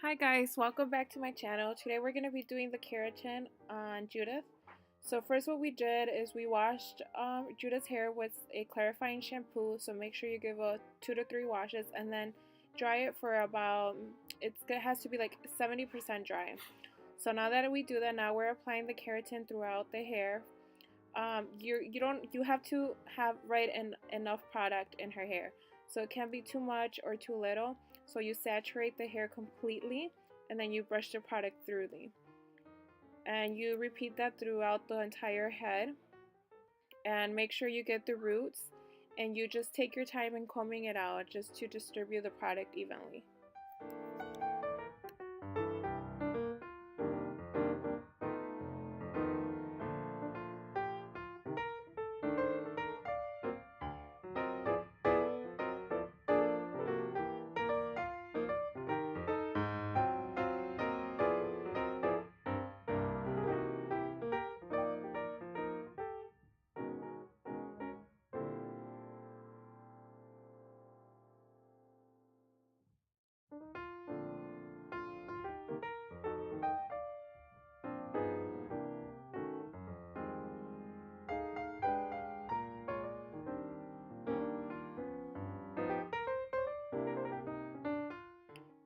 Hi guys, welcome back to my channel. Today we're going to be doing the keratin on Judith. So first what we did is we washed Judith's hair with a clarifying shampoo, so make sure you give a 2 to 3 washes and then dry it for about, it has to be like 70% dry. So now that we do that, now we're applying the keratin throughout the hair. You have to have enough product in her hair, so it can't be too much or too little. So you saturate the hair completely and then you brush the product through and you repeat that throughout the entire head, and make sure you get the roots, and you just take your time in combing it out just to distribute the product evenly.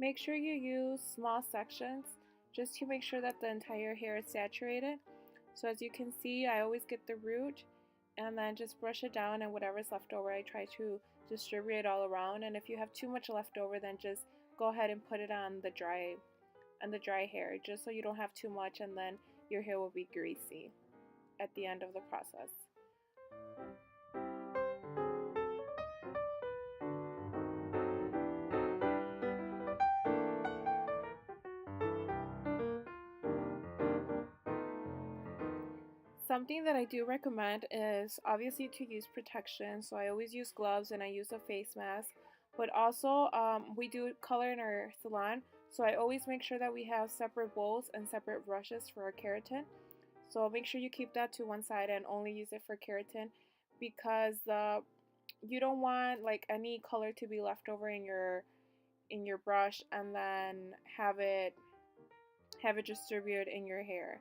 Make sure you use small sections just to make sure that the entire hair is saturated. So as you can see, I always get the root and then just brush it down, and whatever's left over I try to distribute it all around. And if you have too much left over, then just go ahead and put it on the dry hair, just so you don't have too much and then your hair will be greasy at the end of the process. Something that I do recommend is obviously to use protection, so I always use gloves and I use a face mask, but also we do color in our salon, so I always make sure that we have separate bowls and separate brushes for our keratin. So make sure you keep that to one side and only use it for keratin, because you don't want like any color to be left over in your brush and then have it distribute in your hair.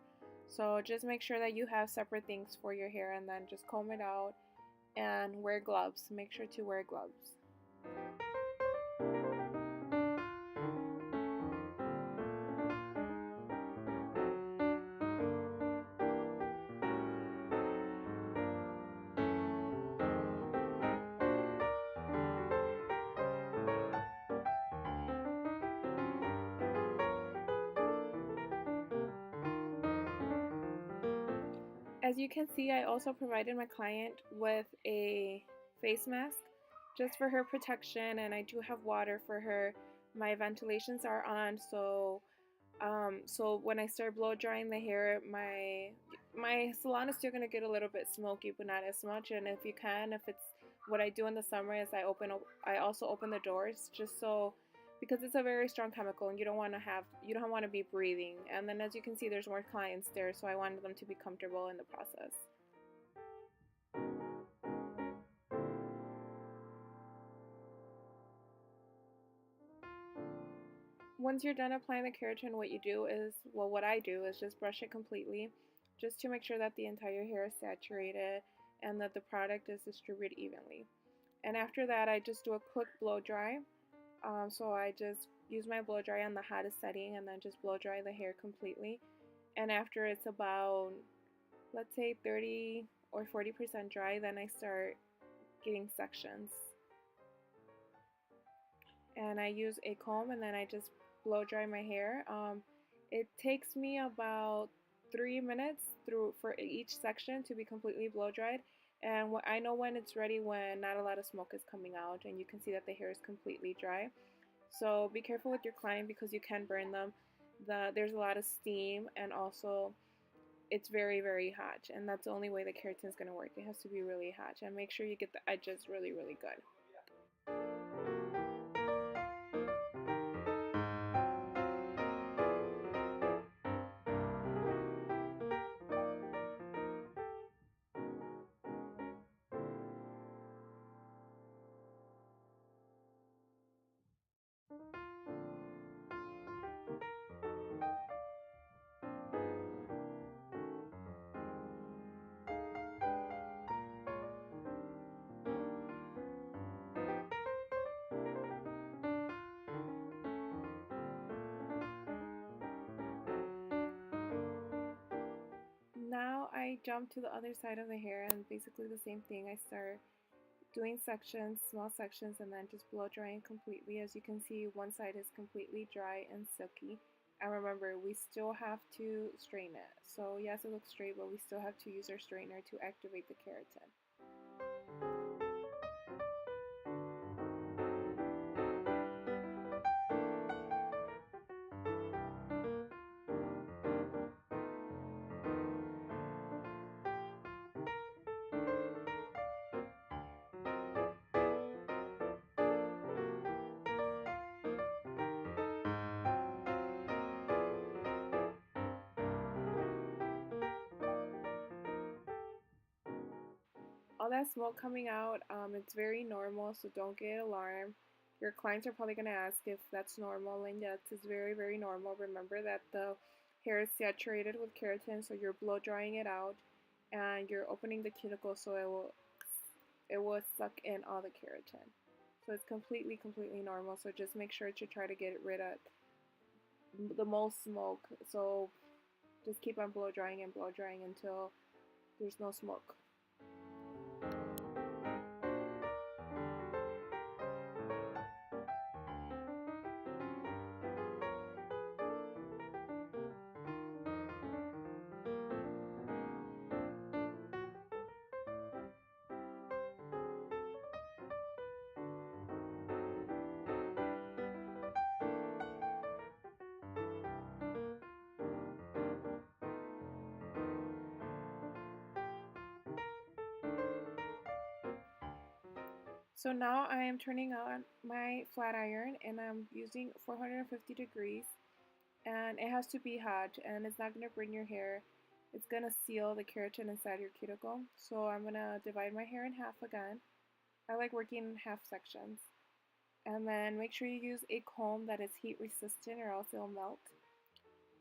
So just make sure that you have separate things for your hair, and then just comb it out and wear gloves. Make sure to wear gloves. As you can see, I also provided my client with a face mask just for her protection, and I do have water for her. My ventilations are on, so when I start blow drying the hair, my salon is still gonna get a little bit smoky, but not as much. And if it's what I do in the summer is I also open the doors, just so, because it's a very strong chemical and you don't want to be breathing. And then as you can see, there's more clients there, so I wanted them to be comfortable in the process. Once you're done applying the keratin, what you do is, well, what I do is just brush it completely, just to make sure that the entire hair is saturated and that the product is distributed evenly. And after that, I just do a quick blow dry. So I just use my blow dry on the hottest setting and then just blow dry the hair completely. And after it's about, let's say 30 or 40% dry, then I start getting sections. And I use a comb and then I just blow dry my hair. It takes me about 3 minutes for each section to be completely blow dried, and I know when it's ready when not a lot of smoke is coming out and you can see that the hair is completely dry. So be careful with your client because you can burn them. There's a lot of steam, and also it's very, very hot, and that's the only way the keratin is going to work. It has to be really hot, and make sure you get the edges really, really good. jump to the other side of the hair and basically the same thing. I start doing sections, small sections, and then just blow drying completely. As you can see, one side is completely dry and silky. And remember, we still have to straighten it. So yes, it looks straight, but we still have to use our straightener to activate the keratin. All that smoke coming out, it's very normal, so don't get alarmed. Your clients are probably going to ask if that's normal, and yes, it's very, very normal. Remember that the hair is saturated with keratin, so you're blow drying it out, and you're opening the cuticle so it will suck in all the keratin. So it's completely, completely normal. So just make sure to try to get rid of the most smoke. So just keep on blow drying and blow drying until there's no smoke. So now I am turning on my flat iron and I'm using 450 degrees, and it has to be hot and it's not going to burn your hair. It's going to seal the keratin inside your cuticle. So I'm going to divide my hair in half again. I like working in half sections. And then make sure you use a comb that is heat resistant or else it'll melt.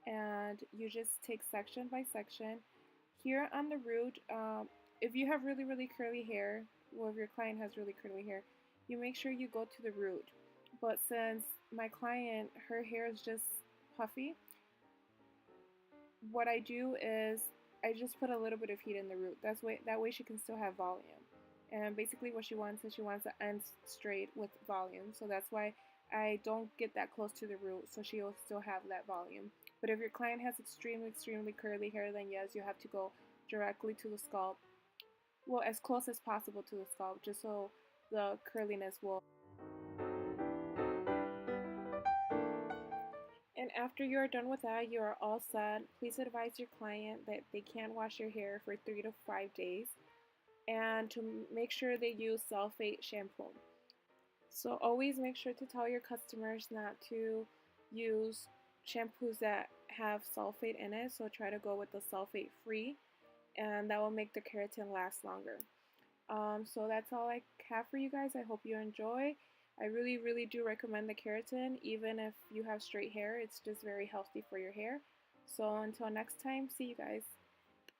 And you just take section by section. Here on the root, if you have really, really curly hair, well, if your client has really curly hair, you make sure you go to the root. But since my client, her hair is just puffy, what I do is I just put a little bit of heat in the root. That way she can still have volume. And basically what she wants is she wants the ends straight with volume. So that's why I don't get that close to the root, so she'll still have that volume. But if your client has extremely, extremely curly hair, then yes, you have to go directly to the scalp. Well, as close as possible to the scalp, just so the curliness will. And after you are done with that, you are all set. Please advise your client that they can't wash their hair for 3 to 5 days, and to make sure they use sulfate shampoo. So always make sure to tell your customers not to use shampoos that have sulfate in it. So try to go with the sulfate free, and that will make the keratin last longer. So that's all I have for you guys. I hope you enjoy. I really, really do recommend the keratin. Even if you have straight hair, it's just very healthy for your hair. So until next time, see you guys.